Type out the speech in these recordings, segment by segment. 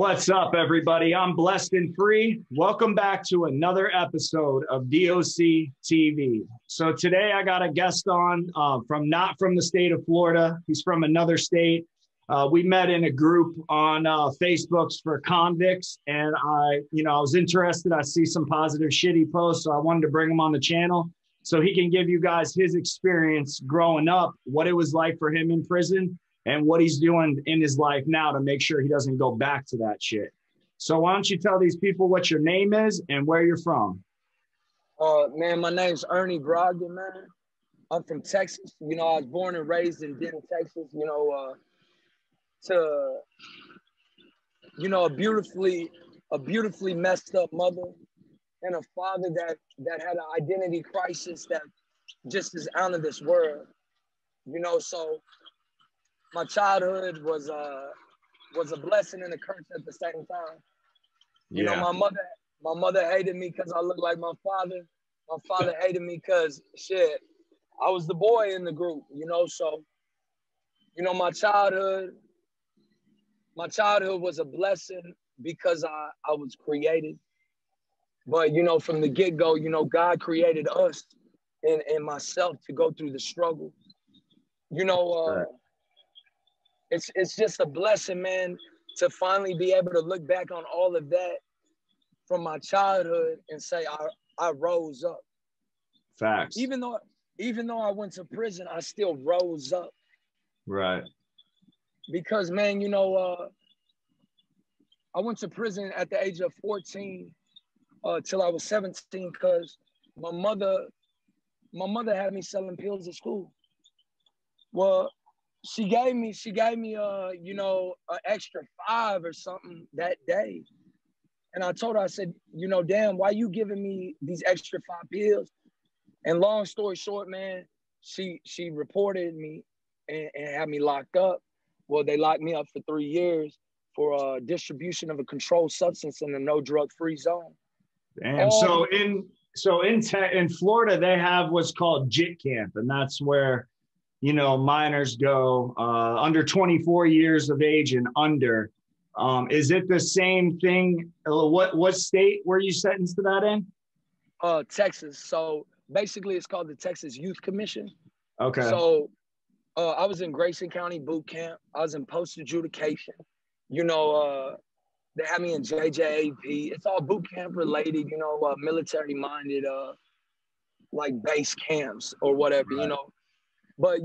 What's up, everybody? I'm Blessed and Free. Welcome back to another episode of DOC TV. So today I got a guest on not from the state of Florida. He's from another state. We met in a group on Facebook for convicts, and I was interested. I see some positive shit he posts, so I wanted to bring him on the channel so he can give you guys his experience growing up, what it was like for him in prison, and what he's doing in his life now to make sure he doesn't go back to that shit. So why don't you tell these people what your name is and where you're from? Man, my name's Ernie Brogdon, man. I'm from Texas. I was born and raised in Denton, Texas, to a beautifully messed up mother and a father that had an identity crisis that just is out of this world. So my childhood was a blessing and a curse at the same time. My mother hated me because I looked like my father. My father hated me because I was the boy in the group, so my childhood was a blessing because I was created. But from the get-go, God created us and myself to go through the struggle. It's just a blessing, man, to finally be able to look back on all of that from my childhood and say I rose up. Facts. Even though I went to prison, I still rose up. Right. Because, man, I went to prison at the age of 14 till I was 17 because my mother had me selling pills at school. Well, she gave me an extra 5 or something that day. And I told her, I said, damn, why you giving me these extra 5 pills? And long story short, man, she reported me and had me locked up. Well, they locked me up for 3 years for distribution of a controlled substance in a no drug free zone. Damn. So in Florida, they have what's called JIT camp, and that's where minors go under 24 years of age and under. Is it the same thing? What state were you sentenced to that in? Texas. So basically it's called the Texas Youth Commission. Okay. So I was in Grayson County boot camp. I was in post adjudication. They had me in JJAP. It's all boot camp related, military minded, like base camps or whatever, Right. But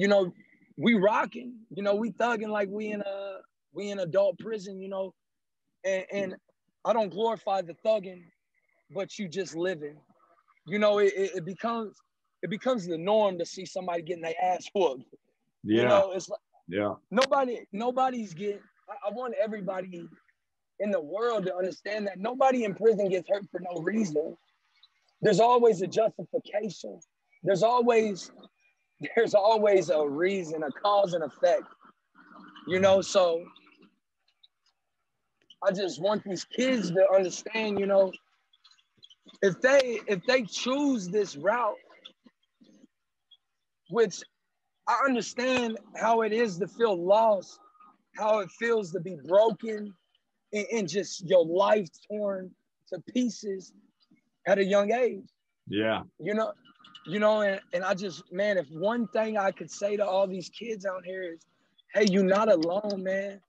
we rocking, we thugging like we in adult prison, and I don't glorify the thugging, but you just living. It becomes the norm to see somebody getting their ass whooped. Yeah. It's like yeah. Nobody's getting. I want everybody in the world to understand that nobody in prison gets hurt for no reason. There's always a justification. There's always a reason, a cause and effect, so I just want these kids to understand, if they choose this route, which I understand how it is to feel lost, how it feels to be broken and just your life torn to pieces at a young age. Yeah. And I just, man, if one thing I could say to all these kids out here is, hey, you're not alone, man.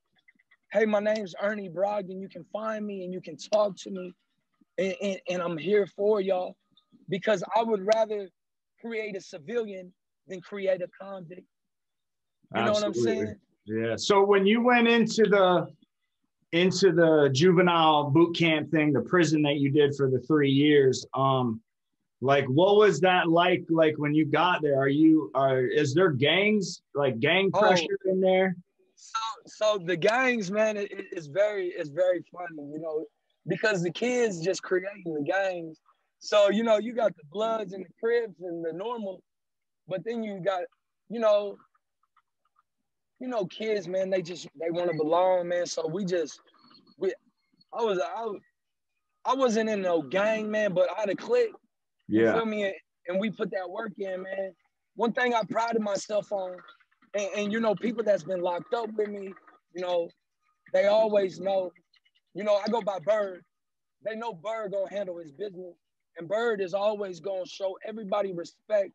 Hey, my name's Ernie Brogdon. You can find me and you can talk to me. And I'm here for y'all because I would rather create a civilian than create a convict. You know what I'm saying? Yeah. So when you went into the juvenile boot camp thing, the prison that you did for the 3 years, like, what was that like when you got there? Is there gangs, like gang pressure in there? So the gangs, man, it's very funny, because the kids just creating the gangs. So, you got the Bloods and the Crips and the normal, but then you got, kids, man, they want to belong, man. So I wasn't in no gang, man, but I had a clique. You feel me? And we put that work in, man. One thing I prided myself on, and people that's been locked up with me, they always know You know, I go by Bird. They know Bird gonna handle his business. And Bird is always gonna show everybody respect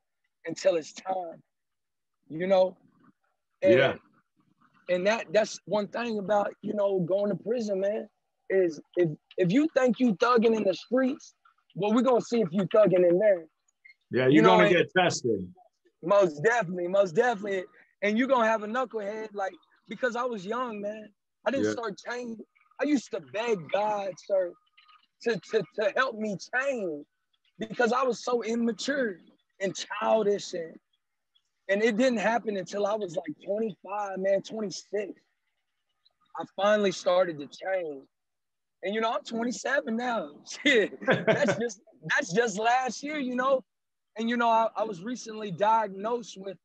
until it's time. You know? Yeah. And that's one thing about, you know, going to prison, man, is if you think you thugging in the streets, well, we're gonna see if you thugging in there. Yeah, You you're know, gonna get tested. most definitely, most definitely. And you're gonna have a knucklehead, like, because I was young, man. I didn't Yeah. start changing. I used to beg God, sir, to help me change because I was so immature and childish and it didn't happen until I was like 25, man, 26. I finally started to change. And you know, I'm 27 now. Shit, that's just last year, you know. And you know, I was recently diagnosed with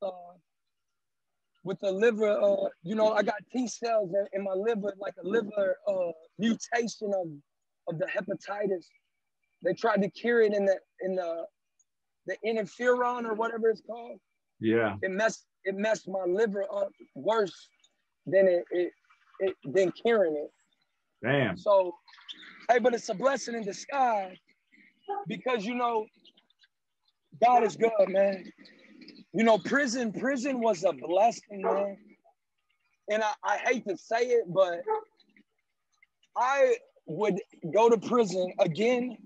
a liver. You know, I got T cells in my liver, like a liver mutation of the hepatitis. They tried to cure it in the interferon or whatever it's called. Yeah. It messed my liver up worse than it than curing it. Damn. So, hey, but it's a blessing in disguise because, you know, God is good, man. You know, prison was a blessing, man. And I hate to say it, but I would go to prison again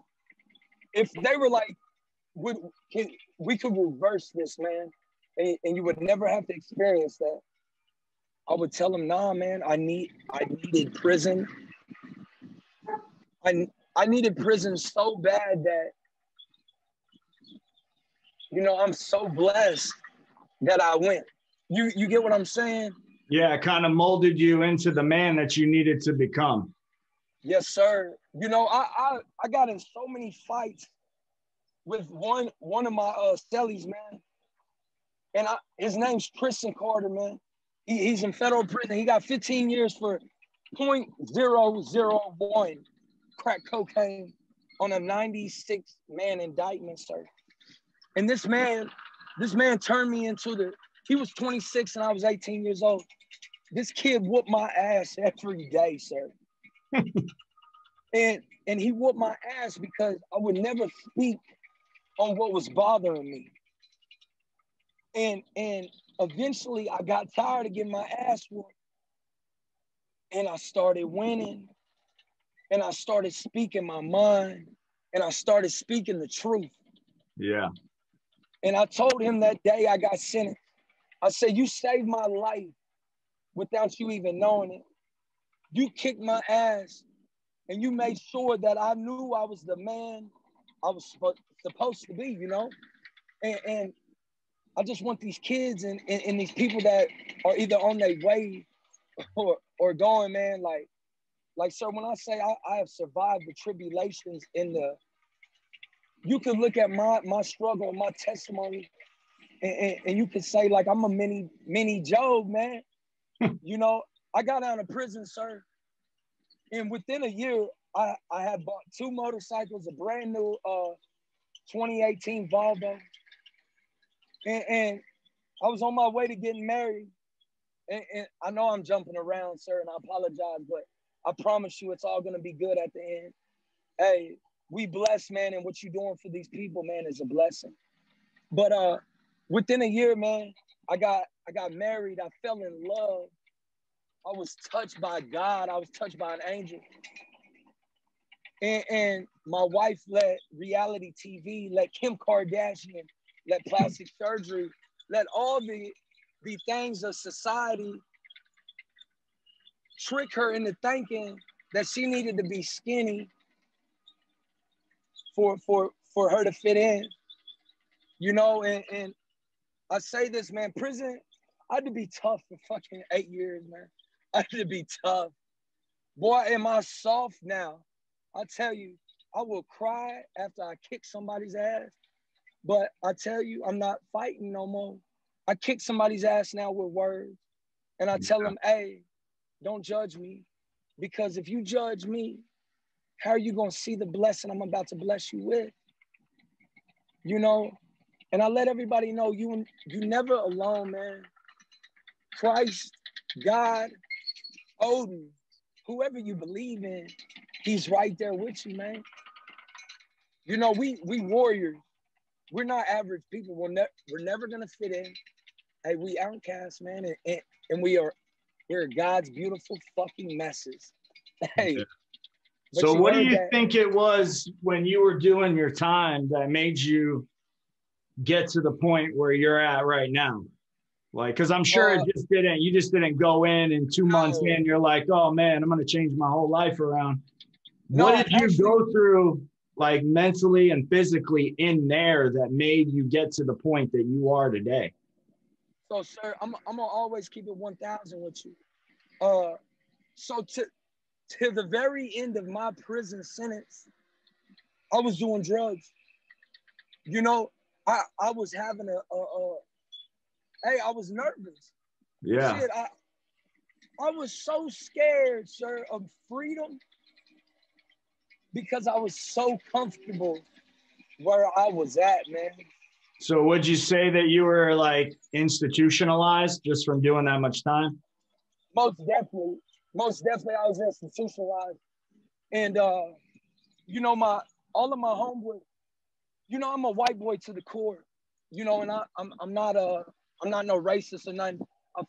if they were like, we could reverse this, man, and you would never have to experience that. I would tell them, nah, man, I needed prison. I needed prison so bad that, you know, I'm so blessed that I went. You get what I'm saying? Yeah, it kind of molded you into the man that you needed to become. Yes, sir. You know, I got in so many fights with one of my cellies, man. And his name's Christian Carter, man. He's in federal prison. He got 15 years for 0.001 crack cocaine on a 96-man indictment, sir. And this man turned me into he was 26 and I was 18 years old. This kid whooped my ass every day, sir. and he whooped my ass because I would never speak on what was bothering me. And eventually I got tired of getting my ass whooped. And I started winning. And I started speaking my mind. And I started speaking the truth. Yeah. And I told him that day I got sentenced, I said, you saved my life without you even knowing it. You kicked my ass and you made sure that I knew I was the man I was supposed to be, you know? And I just want these kids and these people that are either on their way or going, man, like, sir, when I say I have survived the tribulations you can look at my struggle, my testimony, and you can say, like, I'm a mini Job, man. You know, I got out of prison, sir. And within a year, I had bought 2 motorcycles, a brand new 2018 Volvo. And I was on my way to getting married. And I know I'm jumping around, sir, and I apologize, but I promise you it's all going to be good at the end. Hey, we blessed, man, and what you're doing for these people, man, is a blessing. But within a year, man, I got married. I fell in love. I was touched by God. I was touched by an angel. And my wife let reality TV, let Kim Kardashian, let plastic surgery, let all the things of society trick her into thinking that she needed to be skinny for her to fit in. You know, and I say this, man, prison, I had to be tough for fucking 8 years, man. I had to be tough. Boy, am I soft now. I tell you, I will cry after I kick somebody's ass, but I tell you, I'm not fighting no more. I kick somebody's ass now with words, and I tell them, hey, don't judge me, because if you judge me, how are you gonna see the blessing I'm about to bless you with? You know, and I let everybody know you never alone, man. Christ, God, Odin, whoever you believe in, he's right there with you, man. You know, we warriors. We're not average people. We're never gonna fit in. Hey, we outcasts, man, and we're God's beautiful fucking messes. Hey, Yeah. but So you what do heard you that. think it was when you were doing your time that made you get to the point where you're at right now? Like, because I'm sure you just didn't go in 2 months No, in, you're like, oh man, I'm going to change my whole life around. What no, did you actually, go through, like mentally and physically in there that made you get to the point that you are today? so sir, I'm gonna always keep it 1,000 with you. So to the very end of my prison sentence, I was doing drugs. You know, I was having hey, I was nervous. Yeah. Shit, I was so scared, sir, of freedom because I was so comfortable where I was at, man. So would you say that you were like institutionalized just from doing that much time? Most definitely, most definitely, I was institutionalized, and you know, all of my homeboys. You know, I'm a white boy to the core. You know, and I'm not no racist or nothing. I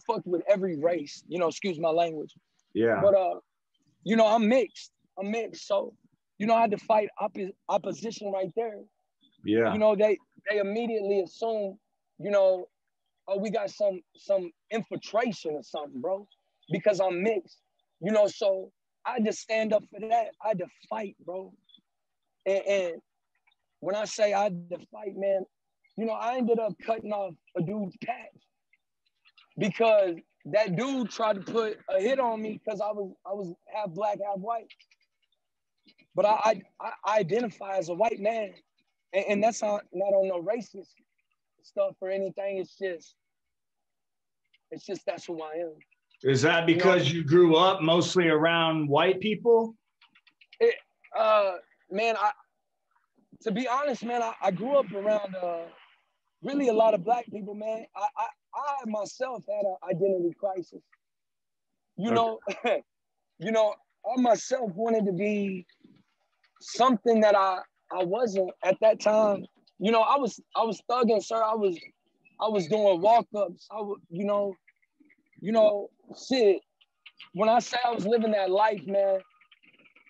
fuck with every race. You know, excuse my language, Yeah. but you know, I'm mixed. I'm mixed, so you know, I had to fight opposition right there. Yeah. You know, they immediately assume, you know, oh, we got some infiltration or something, bro, because I'm mixed. You know, so I had to stand up for that. I had to fight, bro. And when I say I had to fight, man, you know, I ended up cutting off a dude's patch because that dude tried to put a hit on me because I was half black, half white. But I identify as a white man, and that's not on no racist stuff or anything. It's just that's who I am. Is that You know, because you grew up mostly around white people? it, man, to be honest, man, I grew up around really a lot of black people, man. I myself had an identity crisis. You Okay. know, you know, I myself wanted to be something that I wasn't at that time. You know, I was thugging, sir. I was doing walk-ups. You know, shit. When I say I was living that life, man,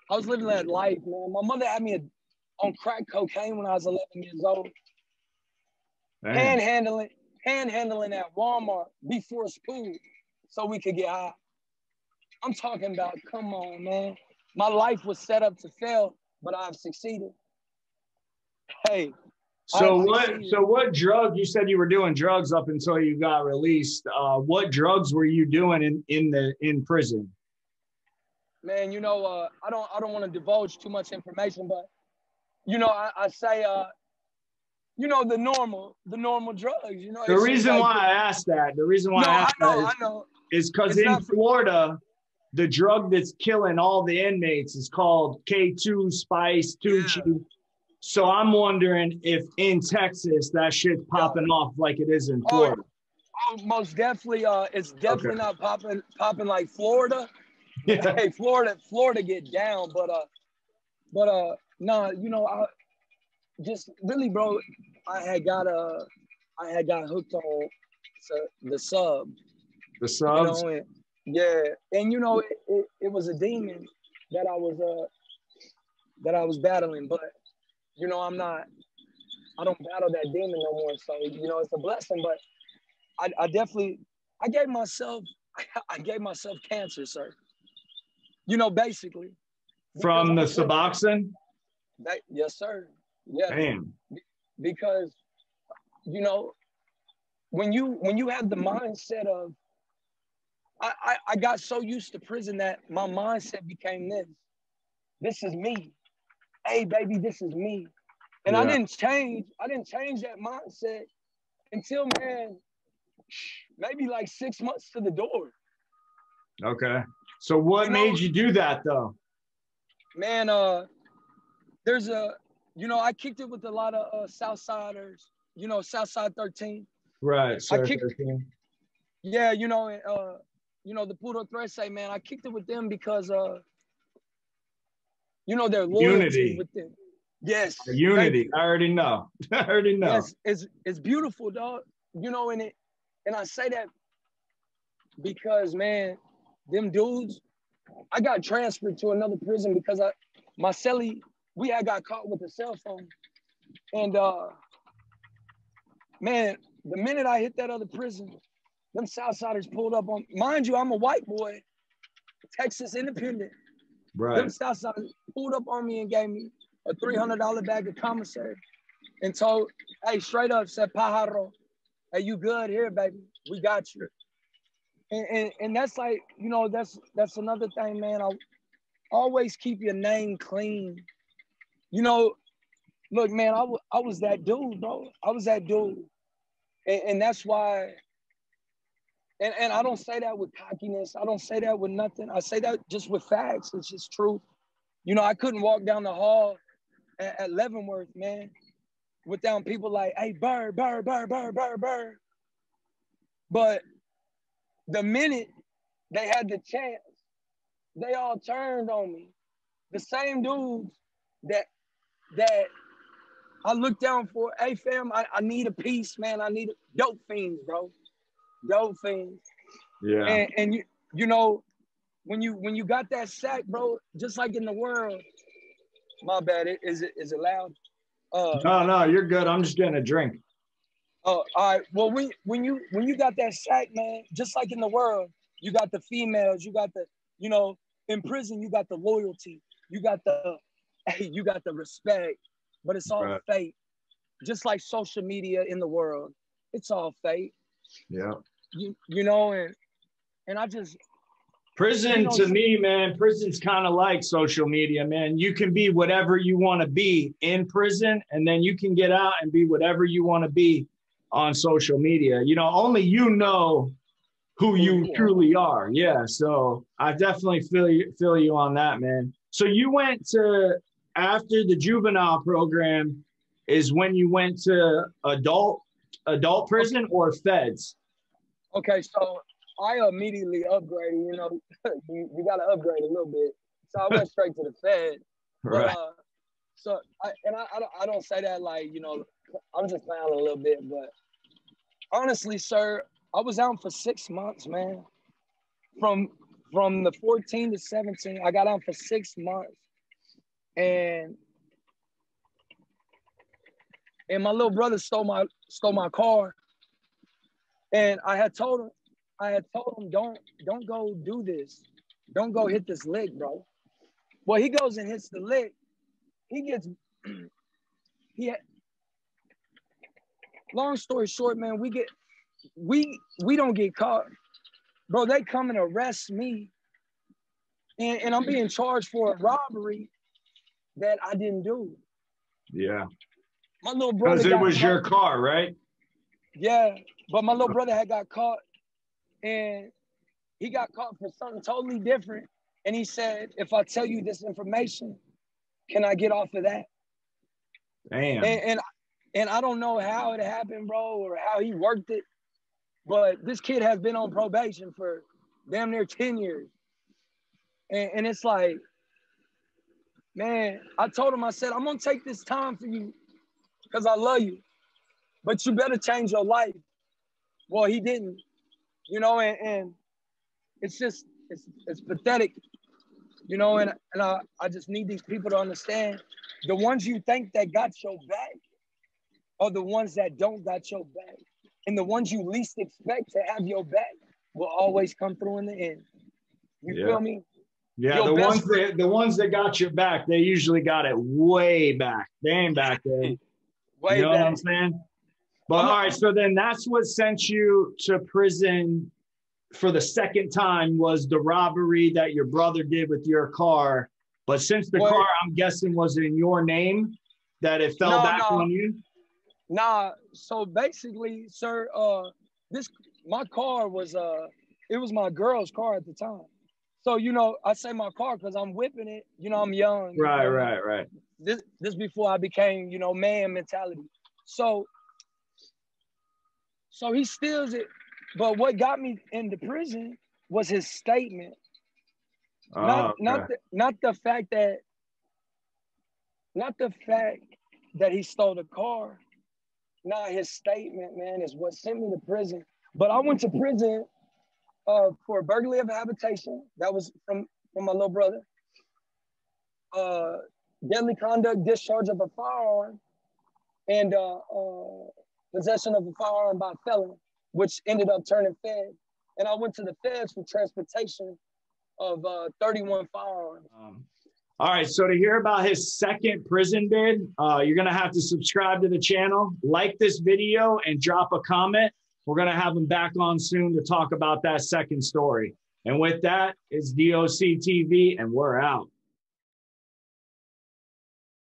I was living that life, man. My mother had me on crack cocaine when I was 11 years old. Damn. Panhandling at Walmart before school so we could get high. I'm talking about, come on, man. My life was set up to fail, but I've succeeded. Hey, I've succeeded. So what drug, you said you were doing drugs up until you got released. What drugs were you doing in prison? Man, you know, I don't want to divulge too much information, but you know, I say you know, the normal drugs, you know, The it's just reason like, why I asked that, no, I know. is because It's in not for, Florida, the drug that's killing all the inmates is called K2 Spice yeah, 2. So I'm wondering if in Texas that shit's yeah. popping off like it is in Oh, Florida. oh, most definitely, it's Okay. definitely not popping like Florida. Yeah. Hey, Florida get down, but nah, you know, I just really, bro, I had got hooked on the sub, The you subs. know, and yeah, and you know, it was a demon that I was battling, but you know, I don't battle that demon no more, so you know, it's a blessing, but I definitely, I gave myself I gave myself cancer, sir. You know, basically, because From the I took Suboxone? yes, sir. Yes, Damn. because you know, when you have the mindset of I got so used to prison that my mindset became this. This is me. Hey, baby, this is me. And Yeah. I didn't change that mindset until, man, maybe like 6 months to the door. Okay. So what You know, made you do that though? man, there's you know, I kicked it with a lot of Southsiders, you know, Southside 13. Right, I sir. kicked, 13. yeah, you know, the Puro Threat say, man, I kicked it with them because you know, their loyalty Unity. within. Yes. Unity. I already know. I already know. Yes, it's beautiful, dog. You know, and I say that because, man, them dudes, I got transferred to another prison because my cellie, we had got caught with a cell phone. And man, the minute I hit that other prison, them Southsiders pulled up on, mind you, I'm a white boy, Texas independent. Right. Them Southsiders pulled up on me and gave me a $300 bag of commissary and told, hey, straight up, said, Pajaro, hey, you good here, baby? We got you. And that's like, you know, that's another thing, man. I always keep your name clean. You know, look, man, I was that dude, bro. I was that dude. And that's why, and I don't say that with cockiness. I don't say that with nothing. I say that just with facts. It's just truth. You know, I couldn't walk down the hall at Leavenworth, man, without people like, hey, Bird. But the minute they had the chance, they all turned on me. The same dudes that I looked down for, hey fam, I need a piece, man. I need dope fiends, bro. Dope fiends. Yeah. And you know, when you got that sack, bro, just like in the world, my bad, is it loud? No, you're good. I'm just getting a drink. Oh, all right. Well, when you got that sack, man, just like in the world, you got the females, you got the, you know, in prison, you got the loyalty, you got the respect, but it's all fake. Just like social media in the world, it's all fake. Yeah. You know, and I just prison, you know, to me, man, prison's kind of like social media, man. You can be whatever you want to be in prison, and then you can get out and be whatever you want to be on social media. You know, only you know who you truly are. Yeah. So I definitely feel you on that, man. So you went to, after the juvenile program is when you went to adult prison or feds? Okay. So I immediately upgraded, you know, you got to upgrade a little bit. So I went straight to the Fed. Right. But, I don't say that like, you know, I'm just playing a little bit, but honestly, sir, I was out for 6 months, man. From the 14 to 17, I got out for 6 months. And my little brother stole my car. And I had told him, don't go do this. Don't go hit this lick, bro. Well, he goes and hits the lick. Long story short, man, we don't get caught. Bro, they come and arrest me. And I'm being charged for a robbery that I didn't do. Yeah. My little brother. Because it was your car, right? Yeah. But my little brother had got caught, and he got caught for something totally different. And he said, if I tell you this information, can I get off of that? Damn. And I don't know how it happened, bro, or how he worked it. But this kid has been on probation for damn near 10 years. And it's like, man, I told him, I said, I'm going to take this time for you because I love you. But you better change your life. Well, he didn't, you know, and it's just, it's pathetic, you know, and I just need these people to understand the ones you think that got your back are the ones that don't got your back. And the ones you least expect to have your back will always come through in the end. You feel me? Yeah, the ones that got your back, they usually got it way back. They ain't back there. Way you know back. what I'm saying? But all right, so then that's what sent you to prison for the second time was the robbery that your brother did with your car. But since the car, I'm guessing, was in your name, that it fell back on you? Nah, so basically, sir, my car was it was my girl's car at the time. So, you know, I say my car because I'm whipping it. You know, I'm young. Right. This before I became, you know, man mentality. So he steals it. But what got me into prison was his statement. Not the fact that not the fact that he stole the car. Nah, his statement, man, is what sent me to prison. But I went to prison for burglary of habitation. That was from my little brother. Deadly conduct, discharge of a firearm, and possession of a firearm by a felon, which ended up turning fed. And I went to the feds for transportation of 31 firearms. All right, so to hear about his second prison bid, you're going to have to subscribe to the channel, like this video, and drop a comment. We're going to have him back on soon to talk about that second story. And with that, it's DOC TV, and we're out.